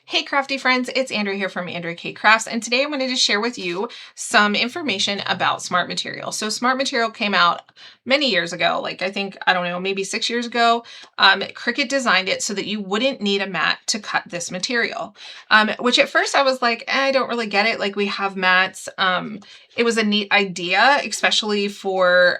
Hey crafty friends, it's Andrea here from Andrea Kay Crafts, and today I wanted to share with you some information about Smart Material. So Smart Material came out many years ago, like I don't know, maybe 6 years ago. Cricut designed it so that you wouldn't need a mat to cut this material, which at first I was like, I don't really get it. Like we have mats. It was a neat idea, especially for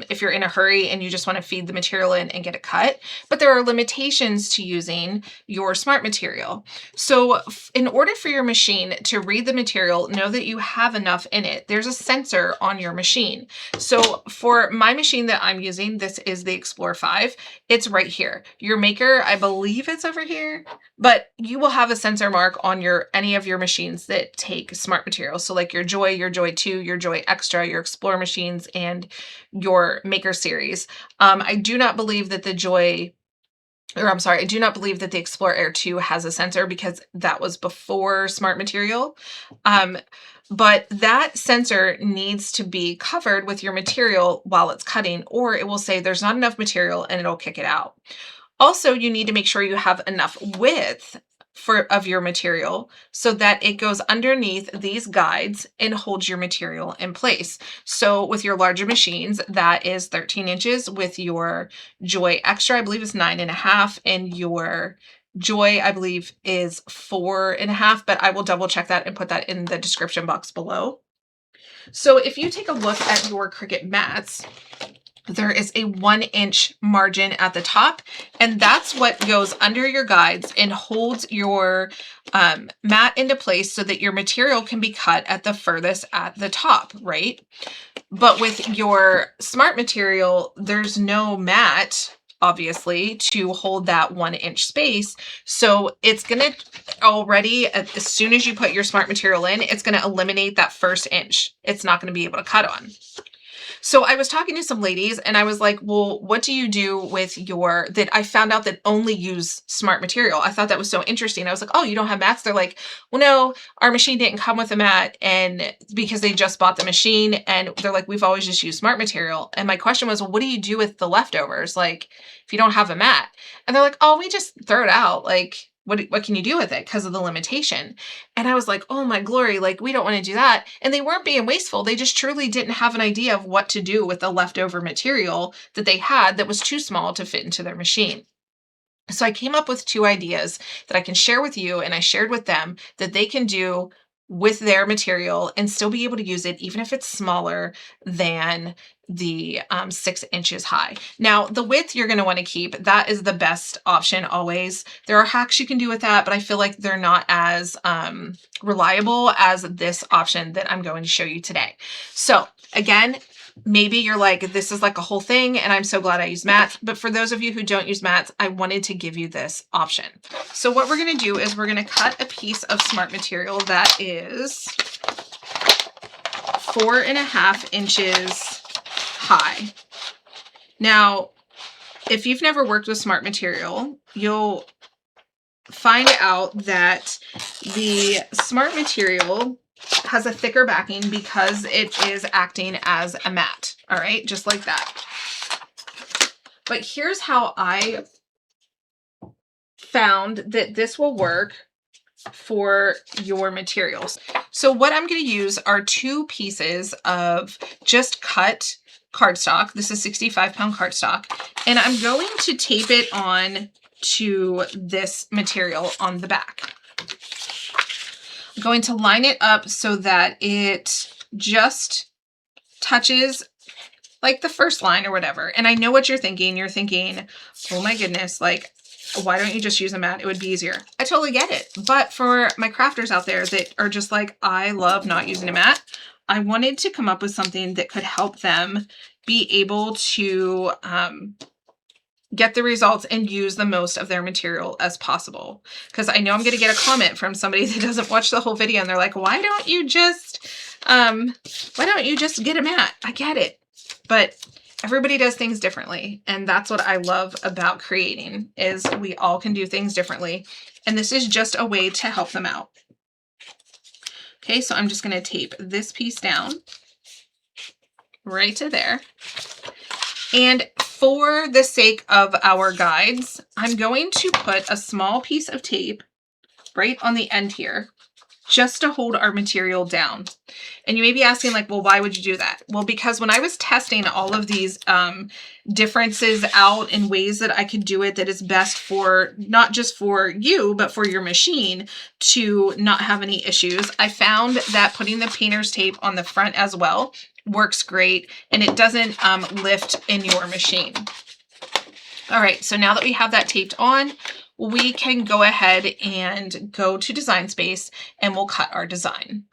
if you're in a hurry and you just want to feed the material in and get it cut. But there are limitations to using your Smart Material. So in order for your machine to read the material, know that you have enough in it. There's a sensor on your machine. So for my machine that I'm using, this is the Explorer 5. It's right here. Your maker, I believe it's over here, but you will have a sensor mark on any of your machines that take Smart Material. So like your Joy 2, your Joy Extra, your Explorer machines, and your Maker series. I do not believe that the I do not believe that the Explorer Air 2 has a sensor because that was before Smart Material. But that sensor needs to be covered with your material while it's cutting, or it will say there's not enough material and it'll kick it out. Also, you need to make sure you have enough width of your material so that it goes underneath these guides and holds your material in place. So with your larger machines, that is 13 inches. With your Joy Extra, I believe is 9.5, and your Joy, I believe, is 4.5, but I will double check that and put that in the description box below. So if you take a look at your Cricut mats, there is a 1-inch margin at the top, and that's what goes under your guides and holds your mat into place so that your material can be cut at the furthest at the top, right? But with your Smart Material, there's no mat, obviously, to hold that 1-inch space. So it's going to already, as soon as you put your Smart Material in, it's going to eliminate that first inch. It's not going to be able to cut on. So I was talking to some ladies and I was like, well, what do you do with that I found out that only use Smart Material. I thought that was so interesting. I was like, oh, you don't have mats? They're like, well, no, our machine didn't come with a mat, and because they just bought the machine, and they're like, we've always just used Smart Material. And my question was, well, what do you do with the leftovers? Like if you don't have a mat? And they're like, oh, we just throw it out. Like, what can you do with it because of the limitation? And I was like, oh my glory, like we don't want to do that. And they weren't being wasteful. They just truly didn't have an idea of what to do with the leftover material that they had that was too small to fit into their machine. So I came up with 2 ideas that I can share with you, and I shared with them that they can do with their material and still be able to use it even if it's smaller than the 6 inches high. Now the width you're going to want to keep. That is the best option always. There are hacks you can do with that, but I feel like they're not as reliable as this option that I'm going to show you today. So again, maybe you're like, this is like a whole thing and I'm so glad I use mats. But for those of you who don't use mats, I wanted to give you this option. So what we're going to do is we're going to cut a piece of Smart Material that is 4.5 inches high. Now, if you've never worked with Smart Material, you'll find out that the Smart Material has a thicker backing because it is acting as a mat. All right, just like that. But here's how I found that this will work for your materials. So what I'm going to use are 2 pieces of just cut cardstock. This is 65-pound cardstock, and I'm going to tape it on to this material on the back. I'm going to line it up so that it just touches like the first line or whatever. And I know what you're thinking. You're thinking, oh my goodness, like, why don't you just use a mat? It would be easier. I totally get it. But for my crafters out there that are just like, I love not using a mat, I wanted to come up with something that could help them be able to get the results and use the most of their material as possible. Because I know I'm going to get a comment from somebody that doesn't watch the whole video and they're like, why don't you just get a mat? I get it. But everybody does things differently. And that's what I love about creating, is we all can do things differently. And this is just a way to help them out. Okay, so I'm just going to tape this piece down right to there. And for the sake of our guides, I'm going to put a small piece of tape right on the end here, just to hold our material down. And you may be asking like, well, why would you do that? Well, because when I was testing all of these differences out in ways that I could do it that is best for not just for you, but for your machine to not have any issues, I found that putting the painter's tape on the front as well works great, and it doesn't lift in your machine. All right, so now that we have that taped on, we can go ahead and go to Design Space and we'll cut our design.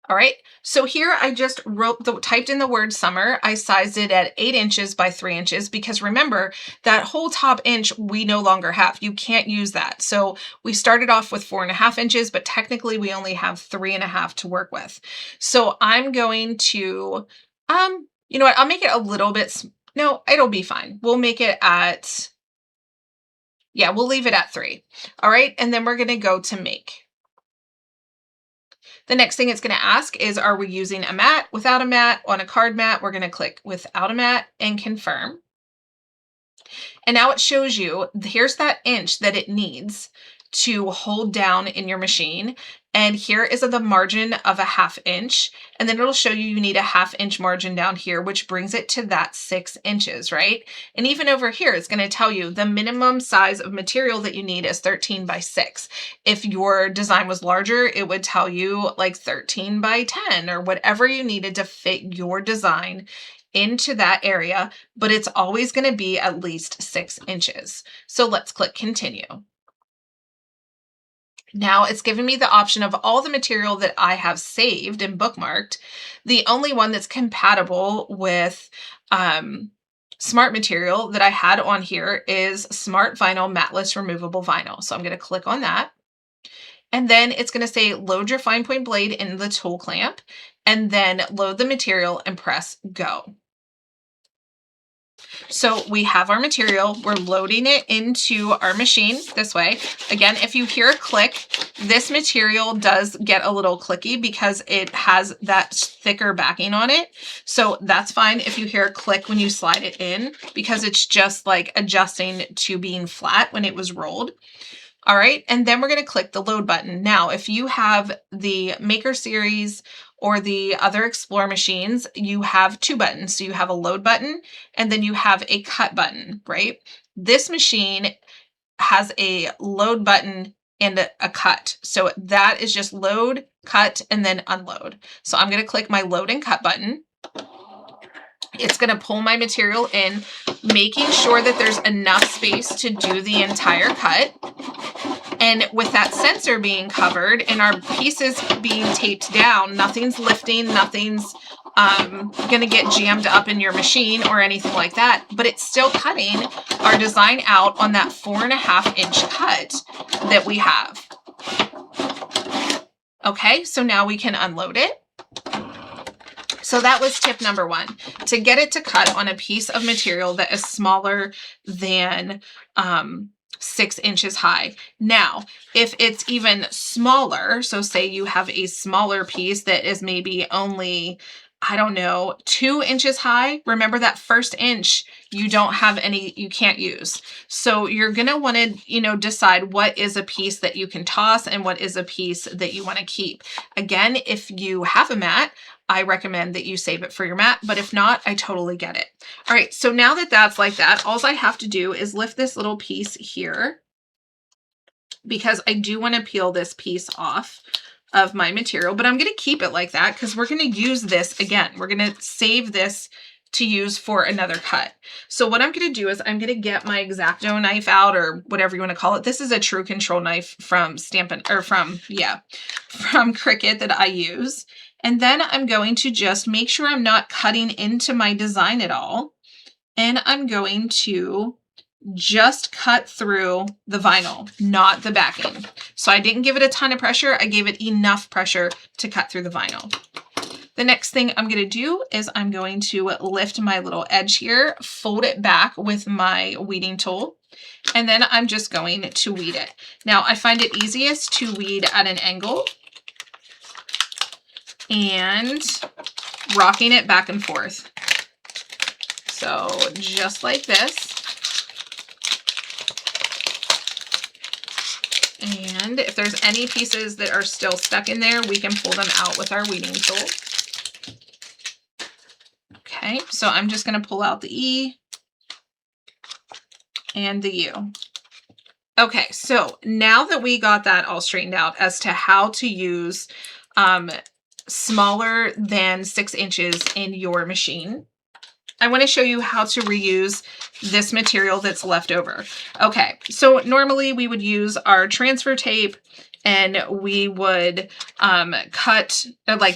All right, so here I just typed in the word summer. I sized it at 8 inches by 3 inches because remember that whole top inch we no longer have. You can't use that. So we started off with 4.5 inches, but technically we only have 3.5 to work with. So I'm going to, you know what, I'll make it a little bit, no, it'll be fine. We'll make it at, yeah, we'll leave it at 3. All right, and then we're gonna go to make. The next thing it's going to ask is, are we using a mat, without a mat, on a card mat? We're going to click without a mat and confirm. And now it shows you, here's that inch that it needs to hold down in your machine. And here is the margin of a 1/2 inch. And then it'll show you you need a 1/2 inch margin down here, which brings it to that 6 inches, right? And even over here, it's going to tell you the minimum size of material that you need is 13 by 6. If your design was larger, it would tell you like 13 by 10 or whatever you needed to fit your design into that area, but it's always going to be at least 6 inches. So let's click continue. Now it's giving me the option of all the material that I have saved and bookmarked. The only one that's compatible with Smart Material that I had on here is Smart Vinyl Matteless Removable Vinyl. So I'm going to click on that. And then it's going to say load your fine point blade in the tool clamp and then load the material and press go. So we have our material, we're loading it into our machine this way. Again, if you hear a click, this material does get a little clicky because it has that thicker backing on it. So that's fine if you hear a click when you slide it in because it's just like adjusting to being flat when it was rolled. All right, and then we're going to click the load button. Now, if you have the Maker Series or the other Explore machines, you have 2 buttons. So you have a load button and then you have a cut button, right? This machine has a load button and a cut. So that is just load, cut, and then unload. So I'm going to click my load and cut button. It's going to pull my material in, making sure that there's enough space to do the entire cut. And with that sensor being covered and our pieces being taped down, nothing's lifting, nothing's going to get jammed up in your machine or anything like that, but it's still cutting our design out on that 4.5 inch cut that we have. Okay, so now we can unload it. So that was tip number 1, to get it to cut on a piece of material that is smaller than 6 inches high. Now, if it's even smaller, so say you have a smaller piece that is maybe only, I don't know, 2 inches high, remember that first inch you don't have any, you can't use. So you're going to want to, you know, decide what is a piece that you can toss and what is a piece that you want to keep. Again, if you have a mat, I recommend that you save it for your mat, but if not, I totally get it. All right, so now that that's like that, all I have to do is lift this little piece here because I do want to peel this piece off of my material, but I'm going to keep it like that because we're going to use this again. We're going to save this to use for another cut. So what I'm going to do is I'm going to get my X-Acto knife out, or whatever you want to call it. This is a True Control knife from from Cricut that I use. And then I'm going to just make sure I'm not cutting into my design at all. And I'm going to just cut through the vinyl, not the backing. So I didn't give it a ton of pressure. I gave it enough pressure to cut through the vinyl. The next thing I'm going to do is I'm going to lift my little edge here, fold it back with my weeding tool, and then I'm just going to weed it. Now I find it easiest to weed at an angle and rocking it back and forth. So just like this. And if there's any pieces that are still stuck in there, we can pull them out with our weeding tool. Okay, so I'm just going to pull out the E and the U. Okay, so now that we got that all straightened out as to how to use smaller than 6 inches in your machine, I want to show you how to reuse this material that's left over. Okay, so normally we would use our transfer tape and we would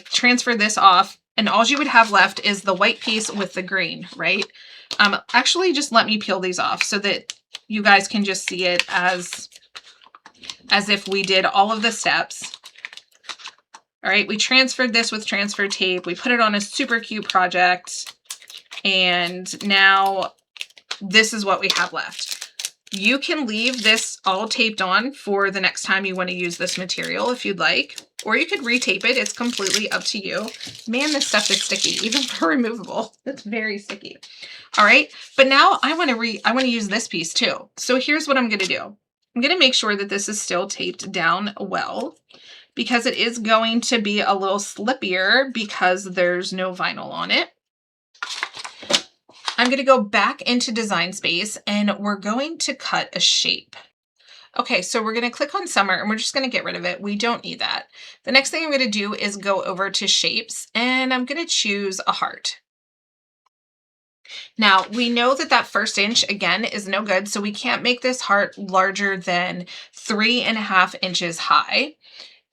transfer this off, and all you would have left is the white piece with the green, right? Actually, just let me peel these off so that you guys can just see it as if we did all of the steps. All right, we transferred this with transfer tape. We put it on a super cute project. And now this is what we have left. You can leave this all taped on for the next time you want to use this material if you'd like, or you could retape it. It's completely up to you. Man, this stuff is sticky, even for removable. It's very sticky. All right, but now I want to use this piece too. So here's what I'm going to do. I'm going to make sure that this is still taped down well, because it is going to be a little slippier because there's no vinyl on it. I'm going to go back into Design Space and we're going to cut a shape. Okay, so we're going to click on Summer and we're just going to get rid of it. We don't need that. The next thing I'm going to do is go over to Shapes and I'm going to choose a heart. Now, we know that that 1st inch, again, is no good, so we can't make this heart larger than 3.5 inches high.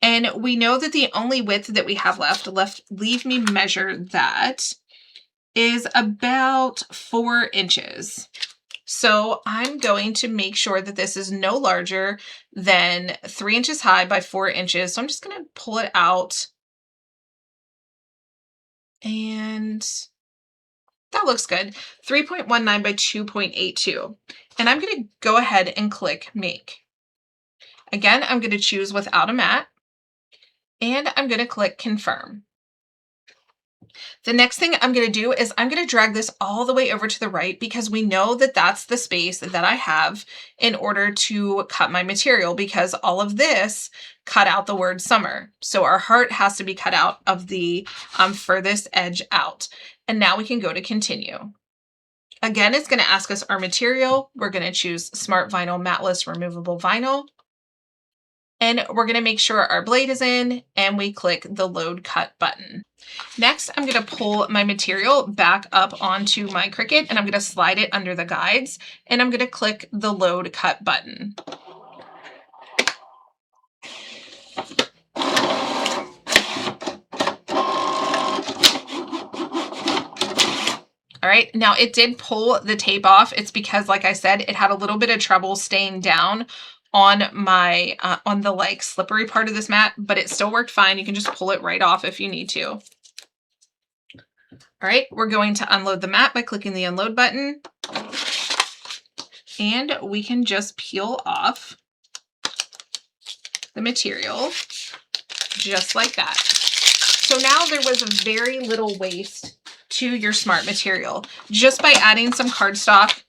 And we know that the only width that we have left, leave me measure that, is about 4 inches. So I'm going to make sure that this is no larger than 3 inches high by 4 inches. So I'm just going to pull it out. And that looks good. 3.19 by 2.82. And I'm going to go ahead and click Make. Again, I'm going to choose without a mat. And I'm going to click Confirm. The next thing I'm going to do is I'm going to drag this all the way over to the right because we know that that's the space that I have in order to cut my material, because all of this cut out the word summer. So our heart has to be cut out of the furthest edge out. And now we can go to continue. Again, it's going to ask us our material. We're going to choose Smart Vinyl Matteless Removable Vinyl. And we're going to make sure our blade is in and we click the Load Cut button. Next, I'm going to pull my material back up onto my Cricut and I'm going to slide it under the guides and I'm going to click the Load Cut button. All right, now it did pull the tape off. It's because, like I said, it had a little bit of trouble staying down on my on the like slippery part of this mat, but it still worked fine. You can just pull it right off if you need to. All right, we're going to unload the mat by clicking the unload button, and we can just peel off the material just like that. So now there was very little waste to your smart material just by adding some cardstock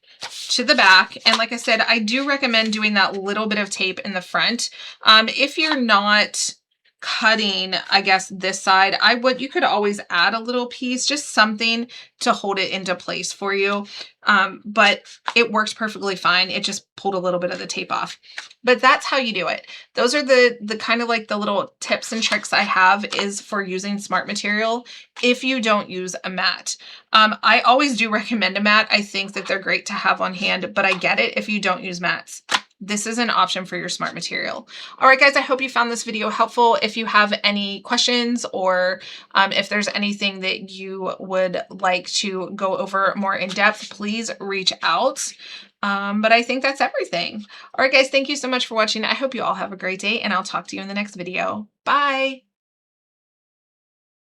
to the back. And like I said, I do recommend doing that little bit of tape in the front. If you're not cutting, I guess, this side, you could always add a little piece, just something to hold it into place for you. But it works perfectly fine. It just pulled a little bit of the tape off. But that's how you do it. Those are the kind of like the little tips and tricks I have is for using smart material if you don't use a mat. I always do recommend a mat. I think that they're great to have on hand, but I get it if you don't use mats. This is an option for your smart material. All right, guys, I hope you found this video helpful. If you have any questions or if there's anything that you would like to go over more in depth, please reach out. But I think that's everything. All right, guys, thank you so much for watching. I hope you all have a great day and I'll talk to you in the next video. Bye.